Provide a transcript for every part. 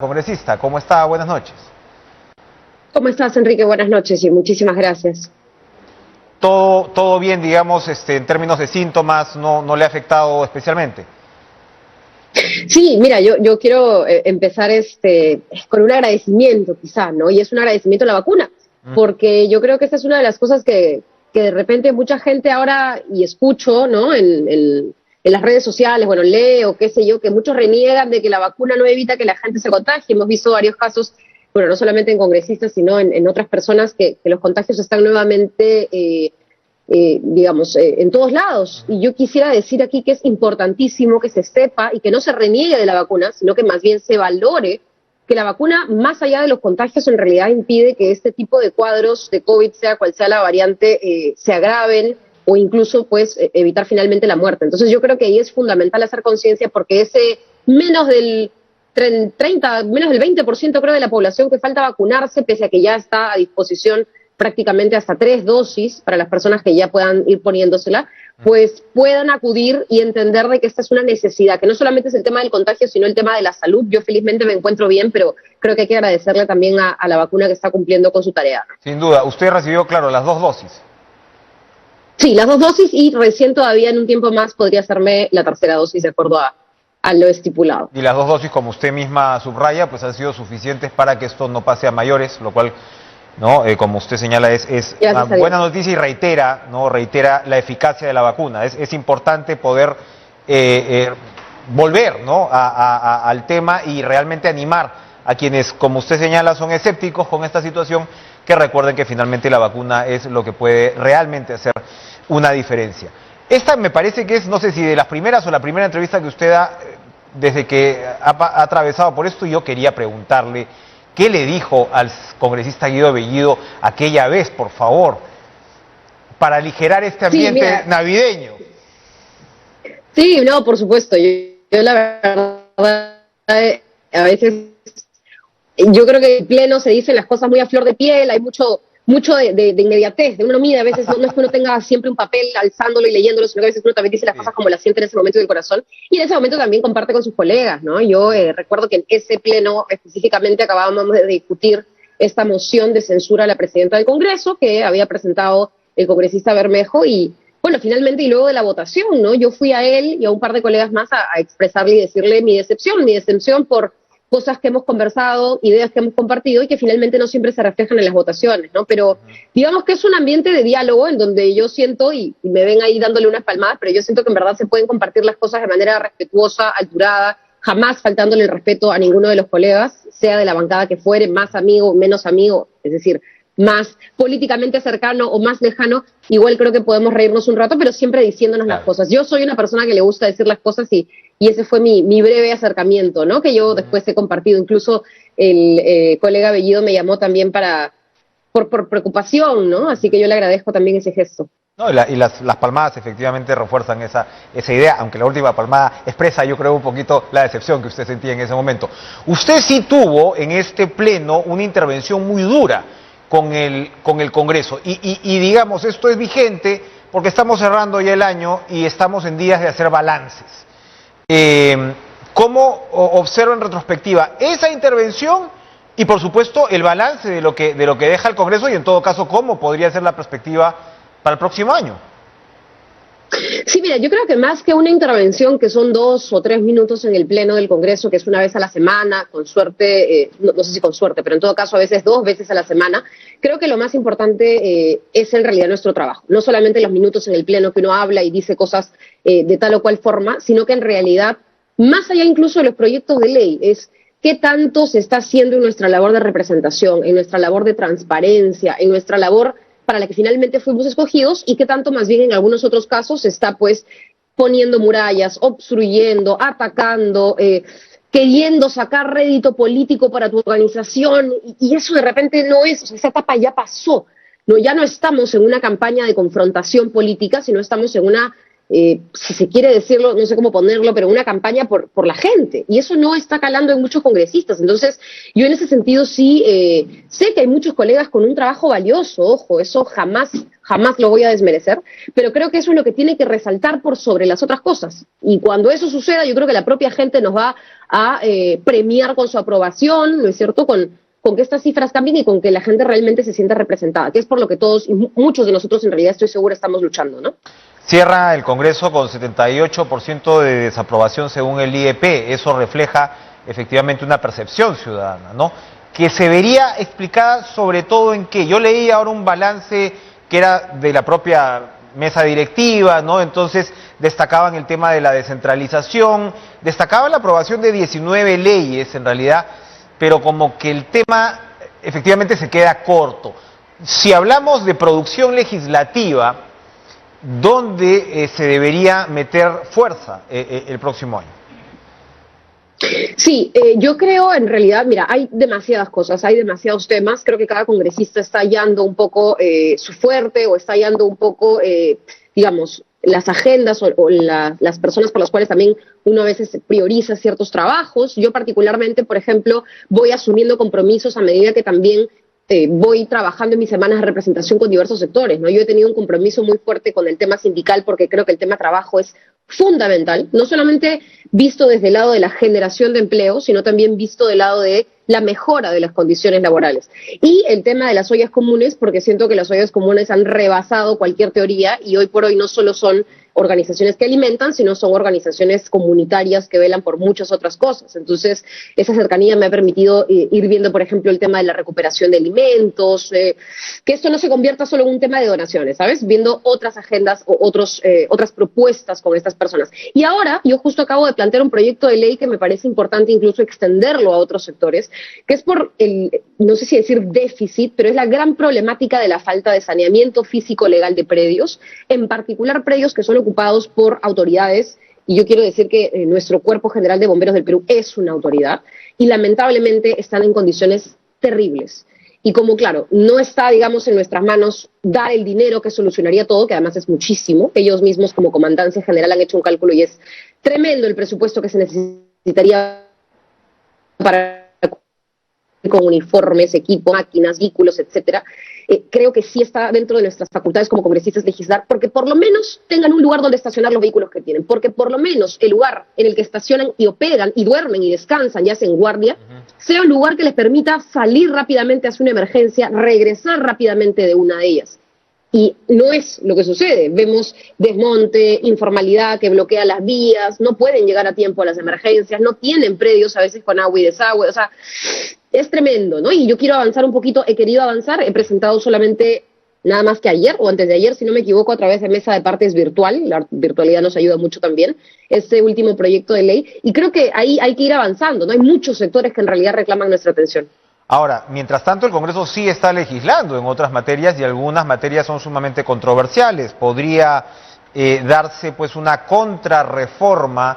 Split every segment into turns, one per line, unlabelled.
Congresista, ¿cómo está? Buenas noches.
¿Cómo estás, Enrique? Buenas noches y muchísimas gracias.
Todo bien, digamos, en términos de síntomas, no le ha afectado especialmente.
Sí, mira, yo quiero empezar con un agradecimiento quizá, ¿no? Y es un agradecimiento a la vacuna, porque yo creo que esta es una de las cosas que de repente mucha gente ahora, y escucho, ¿no? En las redes sociales, bueno, leo, qué sé yo, que muchos reniegan de que la vacuna no evita que la gente se contagie. Hemos visto varios casos, bueno, no solamente en congresistas, sino en otras personas que los contagios están nuevamente en todos lados. Y yo quisiera decir aquí que es importantísimo que se sepa y que no se reniegue de la vacuna, sino que más bien se valore que la vacuna, más allá de los contagios, en realidad impide que este tipo de cuadros de COVID, sea cual sea la variante, se agraven o incluso pues evitar finalmente la muerte. Entonces yo creo que ahí es fundamental hacer conciencia, porque ese menos del 20% creo de la población que falta vacunarse, pese a que ya está a disposición prácticamente hasta 3 dosis para las personas que ya puedan ir poniéndosela, pues puedan acudir y entender de que esta es una necesidad, que no solamente es el tema del contagio, sino el tema de la salud. Yo felizmente me encuentro bien, pero creo que hay que agradecerle también a la vacuna que está cumpliendo con su tarea.
Sin duda, usted recibió, claro, las 2 dosis.
Sí, las 2 dosis, y recién todavía en un tiempo más podría hacerme la tercera dosis de acuerdo a lo estipulado.
Y las 2 dosis, como usted misma subraya, pues han sido suficientes para que esto no pase a mayores, lo cual, ¿no? Como usted señala, es una buena noticia y reitera la eficacia de la vacuna. Es importante poder volver, ¿no? al tema y realmente animar a quienes, como usted señala, son escépticos con esta situación, que recuerden que finalmente la vacuna es lo que puede realmente hacer una diferencia. Esta me parece que es, no sé si de las primeras o la primera entrevista que usted da desde que ha atravesado por esto. Y yo quería preguntarle, ¿qué le dijo al congresista Guido Bellido aquella vez, por favor, para aligerar este ambiente navideño?
Sí, no, por supuesto. Yo la verdad, a veces, yo creo que en pleno se dicen las cosas muy a flor de piel, hay mucho de inmediatez, de uno mira, a veces no es que uno tenga siempre un papel alzándolo y leyéndolo, sino que a veces uno también dice las cosas como las siente en ese momento del corazón, y en ese momento también comparte con sus colegas, ¿no? Yo recuerdo que en ese pleno específicamente acabábamos de discutir esta moción de censura a la presidenta del Congreso que había presentado el congresista Bermejo, y bueno, finalmente, y luego de la votación, ¿no? Yo fui a él y a un par de colegas más a expresarle y decirle mi decepción por cosas que hemos conversado, ideas que hemos compartido y que finalmente no siempre se reflejan en las votaciones, ¿no? Pero digamos que es un ambiente de diálogo en donde yo siento, y me ven ahí dándole unas palmadas, pero yo siento que en verdad se pueden compartir las cosas de manera respetuosa, alturada, jamás faltándole el respeto a ninguno de los colegas, sea de la bancada que fuere, más amigo, menos amigo, es decir, más políticamente cercano o más lejano. Igual creo que podemos reírnos un rato, pero siempre diciéndonos las cosas. Yo soy una persona que le gusta decir las cosas, y ese fue mi breve acercamiento, ¿no? Que yo después he compartido. Incluso el colega Bellido me llamó también por preocupación, ¿no? Así que yo le agradezco también ese gesto.
No, y las palmadas efectivamente refuerzan esa idea, aunque la última palmada expresa, yo creo, un poquito la decepción que usted sentía en ese momento. Usted sí tuvo en este pleno una intervención muy dura con el Congreso, y digamos, esto es vigente porque estamos cerrando ya el año y estamos en días de hacer balances. ¿Cómo observa en retrospectiva esa intervención y, por supuesto, el balance de lo que deja el Congreso, y en todo caso, cómo podría ser la perspectiva para el próximo año?
Sí, mira, yo creo que más que una intervención que son 2 o 3 minutos en el Pleno del Congreso, que es una vez a la semana, con suerte, no sé si con suerte, pero en todo caso a veces 2 veces a la semana, creo que lo más importante es en realidad nuestro trabajo. No solamente los minutos en el Pleno que uno habla y dice cosas de tal o cual forma, sino que en realidad, más allá incluso de los proyectos de ley, es qué tanto se está haciendo en nuestra labor de representación, en nuestra labor de transparencia, en nuestra labor para la que finalmente fuimos escogidos, y que tanto más bien en algunos otros casos se está pues poniendo murallas, obstruyendo, atacando, queriendo sacar rédito político para tu organización, y eso de repente no es, o sea, esa etapa ya pasó, no, ya no estamos en una campaña de confrontación política, sino estamos en una si se quiere decirlo, no sé cómo ponerlo, pero una campaña por la gente. Y eso no está calando en muchos congresistas. Entonces, yo en ese sentido sí sé que hay muchos colegas con un trabajo valioso, ojo, eso jamás lo voy a desmerecer, pero creo que eso es lo que tiene que resaltar por sobre las otras cosas. Y cuando eso suceda, yo creo que la propia gente nos va a premiar con su aprobación, ¿no es cierto?, con que estas cifras cambien y con que la gente realmente se sienta representada, que es por lo que todos y muchos de nosotros en realidad estoy segura estamos luchando, ¿no?
Cierra el Congreso con 78% de desaprobación según el IEP. Eso refleja efectivamente una percepción ciudadana, ¿no? Que se vería explicada sobre todo en que yo leí ahora un balance que era de la propia mesa directiva, ¿no? Entonces destacaban el tema de la descentralización, destacaban la aprobación de 19 leyes en realidad, pero como que el tema efectivamente se queda corto. Si hablamos de producción legislativa, ¿dónde se debería meter fuerza el próximo año?
Sí, yo creo en realidad, mira, hay demasiadas cosas, hay demasiados temas, creo que cada congresista está hallando un poco su fuerte o está hallando un poco, digamos, las agendas o las personas por las cuales también uno a veces prioriza ciertos trabajos. Yo particularmente, por ejemplo, voy asumiendo compromisos a medida que también voy trabajando en mis semanas de representación con diversos sectores, ¿no? Yo he tenido un compromiso muy fuerte con el tema sindical porque creo que el tema trabajo es fundamental, no solamente visto desde el lado de la generación de empleo, sino también visto del lado de la mejora de las condiciones laborales. Y el tema de las ollas comunes, porque siento que las ollas comunes han rebasado cualquier teoría y hoy por hoy no solo son organizaciones que alimentan, sino son organizaciones comunitarias que velan por muchas otras cosas. Entonces, esa cercanía me ha permitido ir viendo, por ejemplo, el tema de la recuperación de alimentos, que esto no se convierta solo en un tema de donaciones, ¿sabes? Viendo otras agendas o otras propuestas con estas personas. Y ahora, yo justo acabo de plantear un proyecto de ley que me parece importante incluso extenderlo a otros sectores, que es por el, no sé si decir déficit, pero es la gran problemática de la falta de saneamiento físico legal de predios, en particular predios que son ocupados por autoridades, y yo quiero decir que nuestro Cuerpo General de Bomberos del Perú es una autoridad, y lamentablemente están en condiciones terribles. Y como, claro, no está, digamos, en nuestras manos dar el dinero que solucionaría todo, que además es muchísimo, ellos mismos como Comandancia General han hecho un cálculo y es tremendo el presupuesto que se necesitaría para con uniformes, equipo, máquinas, vehículos, etcétera. Creo que sí está dentro de nuestras facultades como congresistas legislar, porque por lo menos tengan un lugar donde estacionar los vehículos que tienen, porque por lo menos el lugar en el que estacionan y operan y duermen y descansan y hacen guardia, sea un lugar que les permita salir rápidamente hacia una emergencia, regresar rápidamente de una de ellas. Y no es lo que sucede. Vemos desmonte, informalidad que bloquea las vías, no pueden llegar a tiempo a las emergencias, no tienen predios a veces con agua y desagüe, o sea, es tremendo, ¿no? Y yo quiero avanzar un poquito, he querido avanzar, he presentado solamente nada más que ayer o antes de ayer, si no me equivoco, a través de mesa de partes virtual, la virtualidad nos ayuda mucho también, este último proyecto de ley, y creo que ahí hay que ir avanzando, ¿no? Hay muchos sectores que en realidad reclaman nuestra atención.
Ahora, mientras tanto, el Congreso sí está legislando en otras materias y algunas materias son sumamente controversiales. Podría darse pues una contrarreforma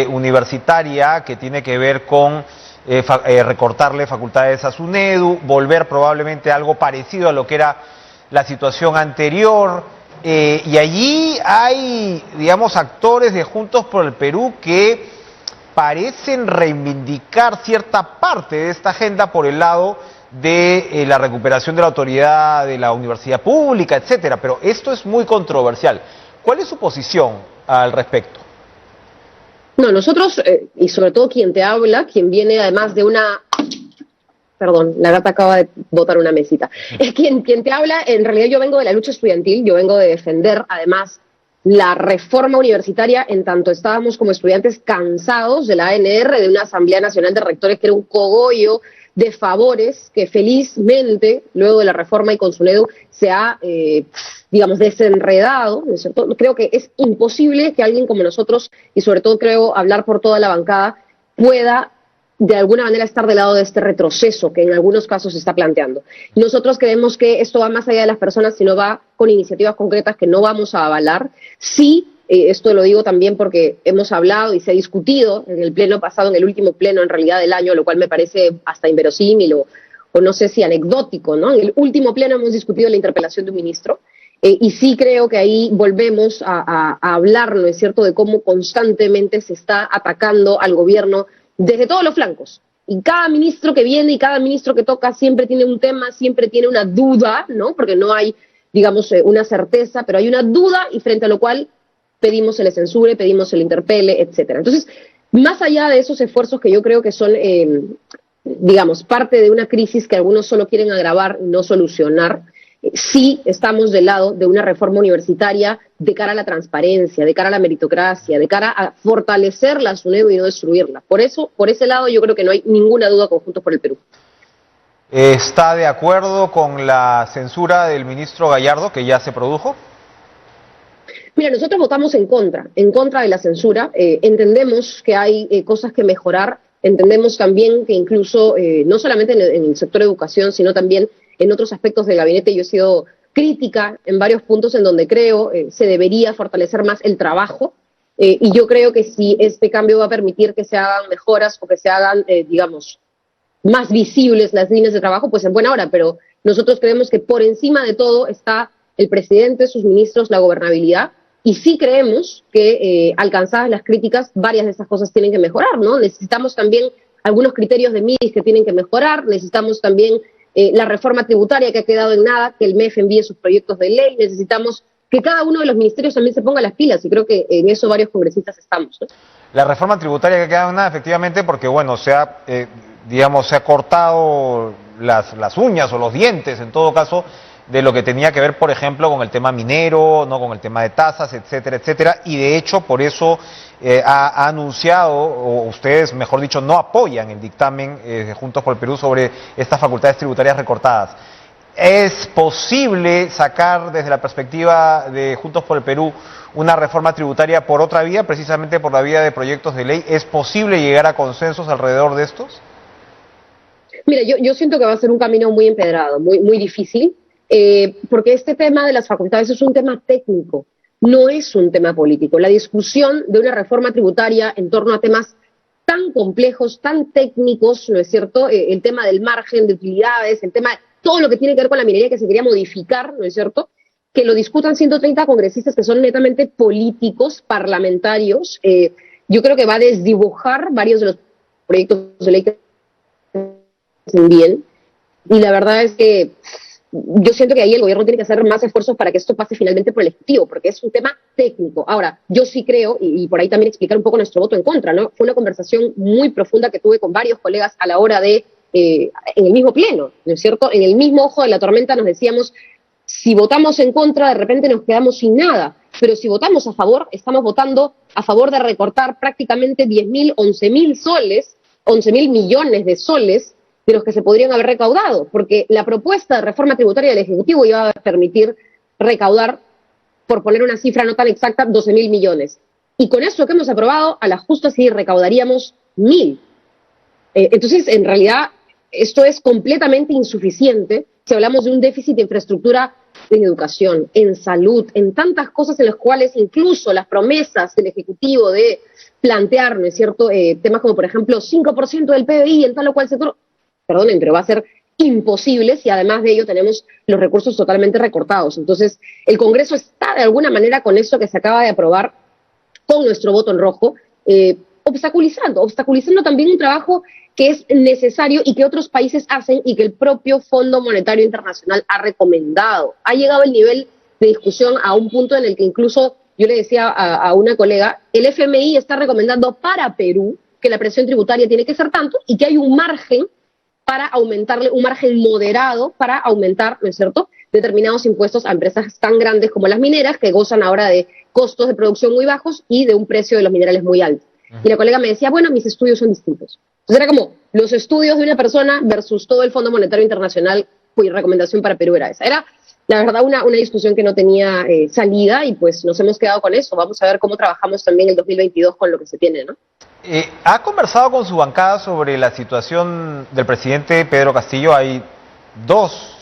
universitaria que tiene que ver con recortarle facultades a SUNEDU, volver probablemente a algo parecido a lo que era la situación anterior. Y allí hay, digamos, actores de Juntos por el Perú que parecen reivindicar cierta parte de esta agenda por el lado de la recuperación de la autoridad de la universidad pública, etcétera, pero esto es muy controversial. ¿Cuál es su posición al respecto?
No, nosotros, y sobre todo quien te habla, quien viene además de una... Perdón, la gata acaba de botar una mesita. Es quien te habla, en realidad yo vengo de la lucha estudiantil, yo vengo de defender además la reforma universitaria, en tanto estábamos como estudiantes cansados de la ANR, de una Asamblea Nacional de Rectores que era un cogollo de favores que felizmente, luego de la reforma y con SUNEDU, se ha, digamos, desenredado, ¿no es cierto? Creo que es imposible que alguien como nosotros, y sobre todo creo hablar por toda la bancada, pueda de alguna manera estar del lado de este retroceso que en algunos casos se está planteando. Nosotros creemos que esto va más allá de las personas, sino va con iniciativas concretas que no vamos a avalar. Sí, esto lo digo también porque hemos hablado y se ha discutido en el pleno pasado, en el último pleno en realidad del año, lo cual me parece hasta inverosímil o no sé si anecdótico, ¿no? En el último pleno hemos discutido la interpelación de un ministro Y sí creo que ahí volvemos a hablar, ¿no es cierto?, de cómo constantemente se está atacando al gobierno desde todos los flancos. Y cada ministro que viene y cada ministro que toca siempre tiene un tema, siempre tiene una duda, ¿no? Porque no hay, digamos, una certeza, pero hay una duda y frente a lo cual pedimos se le censure, pedimos se le interpele, etcétera. Entonces, más allá de esos esfuerzos que yo creo que son, digamos, parte de una crisis que algunos solo quieren agravar y no solucionar, sí estamos del lado de una reforma universitaria de cara a la transparencia, de cara a la meritocracia, de cara a fortalecer la SUNEDU y no destruirla. Por eso, por ese lado, yo creo que no hay ninguna duda con Juntos por el Perú.
¿Está de acuerdo con la censura del ministro Gallardo que ya se produjo?
Mira, nosotros votamos en contra de la censura. Entendemos que hay cosas que mejorar. Entendemos también que incluso, no solamente en el sector educación, sino también en otros aspectos del gabinete, yo he sido crítica en varios puntos en donde creo se debería fortalecer más el trabajo. Y yo creo que si este cambio va a permitir que se hagan mejoras o que se hagan, digamos, más visibles las líneas de trabajo, pues en buena hora. Pero nosotros creemos que por encima de todo está el presidente, sus ministros, la gobernabilidad. Y sí creemos que, alcanzadas las críticas, varias de esas cosas tienen que mejorar, ¿no? Necesitamos también algunos criterios de MIDIS que tienen que mejorar, necesitamos también la reforma tributaria que ha quedado en nada, que el MEF envíe sus proyectos de ley, necesitamos que cada uno de los ministerios también se ponga las pilas, y creo que en eso varios congresistas estamos, ¿no?
La reforma tributaria que ha quedado en nada, efectivamente, porque bueno, digamos, se ha cortado las uñas o los dientes, en todo caso, de lo que tenía que ver, por ejemplo, con el tema minero, no, con el tema de tasas, etcétera, etcétera, y de hecho por eso ha anunciado, o ustedes, mejor dicho, no apoyan el dictamen de Juntos por el Perú sobre estas facultades tributarias recortadas. ¿Es posible sacar desde la perspectiva de Juntos por el Perú una reforma tributaria por otra vía, precisamente por la vía de proyectos de ley? ¿Es posible llegar a consensos alrededor de estos?
Mira, yo siento que va a ser un camino muy empedrado, muy difícil. Porque este tema de las facultades es un tema técnico, no es un tema político. La discusión de una reforma tributaria en torno a temas tan complejos, tan técnicos, ¿no es cierto? El tema del margen de utilidades, el tema de todo lo que tiene que ver con la minería que se quería modificar, ¿no es cierto? Que lo discutan 130 congresistas que son netamente políticos, parlamentarios. Yo creo que va a desdibujar varios de los proyectos de ley que hacen bien. Y la verdad es que yo siento que ahí el gobierno tiene que hacer más esfuerzos para que esto pase finalmente por el Ejecutivo, porque es un tema técnico. Ahora, yo sí creo, y por ahí también explicar un poco nuestro voto en contra, ¿no? Fue una conversación muy profunda que tuve con varios colegas a la hora de, en el mismo pleno, ¿no es cierto? En el mismo ojo de la tormenta nos decíamos, si votamos en contra, de repente nos quedamos sin nada, pero si votamos a favor, estamos votando a favor de recortar prácticamente 10.000, 11.000 soles, 11.000 millones de soles, de los que se podrían haber recaudado, porque la propuesta de reforma tributaria del Ejecutivo iba a permitir recaudar, por poner una cifra no tan exacta, 12.000 millones. Y con eso que hemos aprobado, a la justa sí recaudaríamos 1.000. Entonces, en realidad, esto es completamente insuficiente si hablamos de un déficit de infraestructura en educación, en salud, en tantas cosas en las cuales incluso las promesas del Ejecutivo de plantear, ¿no es cierto?, temas como, por ejemplo, 5% del PBI en tal o cual sector, perdonen, pero va a ser imposible si además de ello tenemos los recursos totalmente recortados. Entonces, el Congreso está de alguna manera con eso que se acaba de aprobar, con nuestro voto en rojo, obstaculizando también un trabajo que es necesario y que otros países hacen y que el propio Fondo Monetario Internacional ha recomendado. Ha llegado el nivel de discusión a un punto en el que incluso yo le decía a una colega, el FMI está recomendando para Perú que la presión tributaria tiene que ser tanto y que hay un margen para aumentarle, un margen moderado para aumentar, ¿no es cierto?, determinados impuestos a empresas tan grandes como las mineras, que gozan ahora de costos de producción muy bajos y de un precio de los minerales muy alto. Y la colega me decía, bueno, mis estudios son distintos. Entonces era como los estudios de una persona versus todo el Fondo Monetario Internacional, cuya recomendación para Perú era esa. Era, la verdad, una discusión que no tenía salida y pues nos hemos quedado con eso. Vamos a ver cómo trabajamos también el 2022 con lo que se tiene, ¿no?
¿Ha conversado con su bancada sobre la situación del presidente Pedro Castillo? Hay dos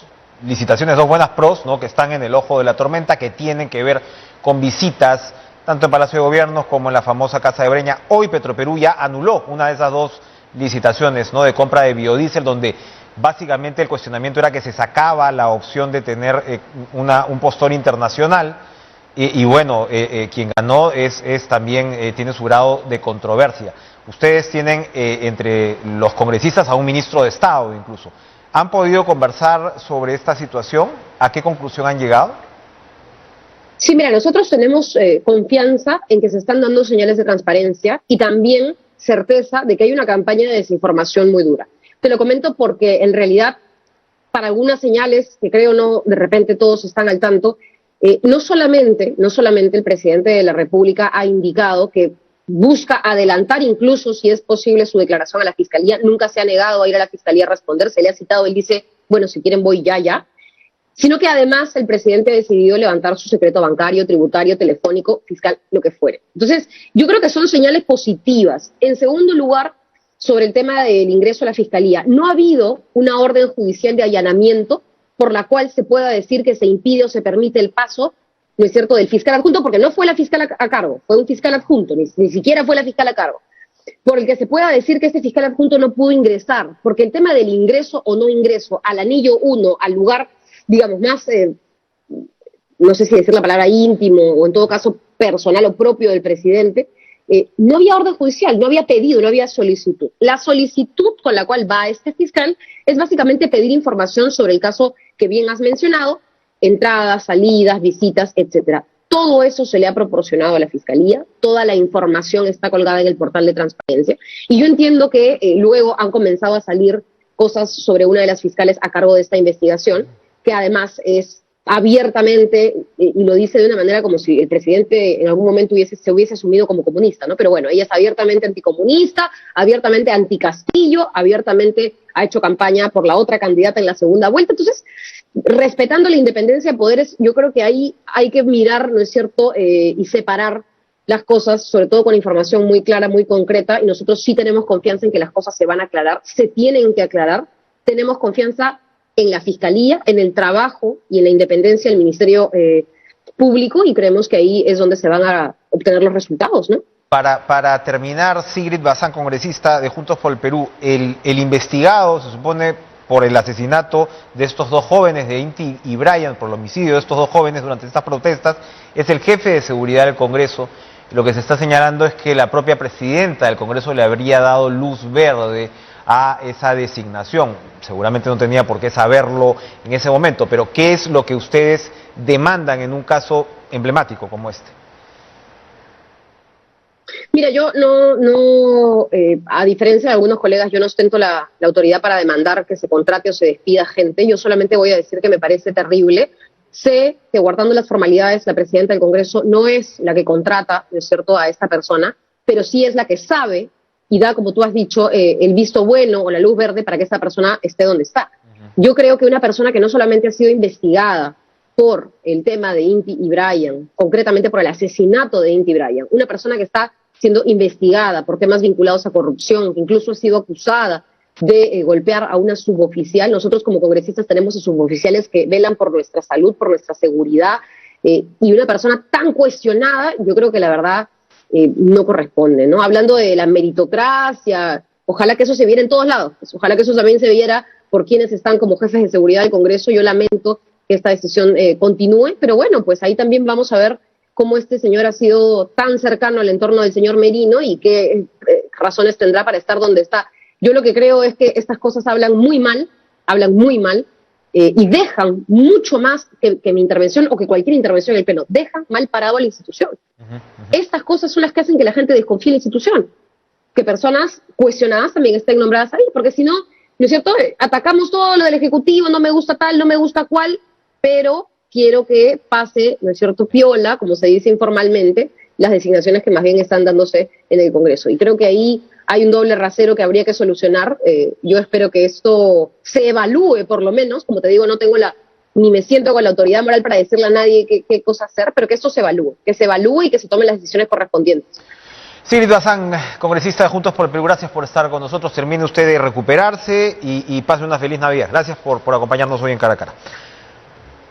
licitaciones, dos buenas pros, ¿no?, que están en el ojo de la tormenta, que tienen que ver con visitas, tanto en Palacio de Gobierno como en la famosa Casa de Breña. Hoy Petroperú ya anuló una de esas dos licitaciones, ¿no?, de compra de biodiesel, donde básicamente el cuestionamiento era que se sacaba la opción de tener un postor internacional, y bueno, quien ganó también tiene su grado de controversia. Ustedes tienen entre los congresistas a un ministro de Estado incluso. ¿Han podido conversar sobre esta situación? ¿A qué conclusión han llegado?
Sí, mira, nosotros tenemos confianza en que se están dando señales de transparencia y también certeza de que hay una campaña de desinformación muy dura. Te lo comento porque en realidad para algunas señales que creo no de repente todos están al tanto, no solamente el presidente de la República ha indicado que busca adelantar incluso, si es posible, su declaración a la Fiscalía, nunca se ha negado a ir a la Fiscalía a responder, se le ha citado, él dice, bueno, si quieren voy ya, sino que además el presidente ha decidido levantar su secreto bancario, tributario, telefónico, fiscal, lo que fuere. Entonces, yo creo que son señales positivas. En segundo lugar, sobre el tema del ingreso a la Fiscalía, no ha habido una orden judicial de allanamiento por la cual se pueda decir que se impide o se permite el paso, ¿no es cierto?, del fiscal adjunto, porque no fue la fiscal a cargo, fue un fiscal adjunto, ni siquiera fue la fiscal a cargo, por el que se pueda decir que este fiscal adjunto no pudo ingresar, porque el tema del ingreso o no ingreso al anillo 1, al lugar, digamos, más, no sé si decir la palabra íntimo, o en todo caso personal o propio del presidente, no había orden judicial, no había pedido, no había solicitud. La solicitud con la cual va este fiscal es básicamente pedir información sobre el caso que bien has mencionado, entradas, salidas, visitas, etcétera. Todo eso se le ha proporcionado a la Fiscalía, toda la información está colgada en el portal de transparencia, y yo entiendo que luego han comenzado a salir cosas sobre una de las fiscales a cargo de esta investigación, que además es abiertamente, y lo dice de una manera como si el presidente en algún momento se hubiese asumido como comunista, ¿no? Pero bueno, ella es abiertamente anticomunista, abiertamente anticastillo, abiertamente ha hecho campaña por la otra candidata en la segunda vuelta. Entonces, respetando la independencia de poderes, yo creo que ahí hay que mirar, ¿no es cierto?, y separar las cosas, sobre todo con información muy clara, muy concreta, y nosotros sí tenemos confianza en que las cosas se van a aclarar, se tienen que aclarar, tenemos confianza en la Fiscalía, en el trabajo y en la independencia del Ministerio Público, y creemos que ahí es donde se van a obtener los resultados, ¿no?
Para terminar, Sigrid Bazán, congresista de Juntos por el Perú, el investigado, se supone, por el asesinato de estos dos jóvenes, de Inti y Brian, por el homicidio de estos dos jóvenes durante estas protestas, es el jefe de seguridad del Congreso. Lo que se está señalando es que la propia presidenta del Congreso le habría dado luz verde a esa designación. Seguramente no tenía por qué saberlo en ese momento, pero ¿qué es lo que ustedes demandan en un caso emblemático como este?
Mira, yo a diferencia de algunos colegas, yo no ostento la autoridad para demandar que se contrate o se despida gente. Yo solamente voy a decir que me parece terrible. Sé que, guardando las formalidades, la presidenta del Congreso no es la que contrata, ¿no es cierto?, a esta persona, pero sí es la que sabe y da, como tú has dicho, el visto bueno o la luz verde para que esta persona esté donde está. Yo creo que una persona que no solamente ha sido investigada por el tema de Inti y Brian, concretamente por el asesinato de Inti y Brian, una persona que está siendo investigada por temas vinculados a corrupción, que incluso ha sido acusada de golpear a una suboficial. Nosotros como congresistas tenemos suboficiales que velan por nuestra salud, por nuestra seguridad, y una persona tan cuestionada, yo creo que la verdad no corresponde, ¿no? Hablando de la meritocracia, ojalá que eso se viera en todos lados, pues ojalá que eso también se viera por quienes están como jefes de seguridad del Congreso. Yo lamento que esta decisión continúe, pero bueno, pues ahí también vamos a ver cómo este señor ha sido tan cercano al entorno del señor Merino y qué razones tendrá para estar donde está. Yo lo que creo es que estas cosas hablan muy mal, y dejan mucho más que mi intervención o que cualquier intervención en el Pleno, dejan mal parado a la institución. Estas cosas son las que hacen que la gente desconfíe en la institución, que personas cuestionadas también estén nombradas ahí, porque si no, ¿no es cierto?, atacamos todo lo del Ejecutivo, no me gusta tal, no me gusta cual, pero quiero que pase, ¿no es cierto?, piola, como se dice informalmente, las designaciones que más bien están dándose en el Congreso. Y creo que ahí hay un doble rasero que habría que solucionar. Yo espero que esto se evalúe, por lo menos. Como te digo, no tengo ni me siento con la autoridad moral para decirle a nadie qué cosa hacer, pero que esto se evalúe y que se tomen las decisiones correspondientes.
Sigrid Bazán, congresista de Juntos por el Perú, gracias por estar con nosotros. Termine usted de recuperarse y pase una feliz Navidad. Gracias por acompañarnos hoy en Cara a Cara.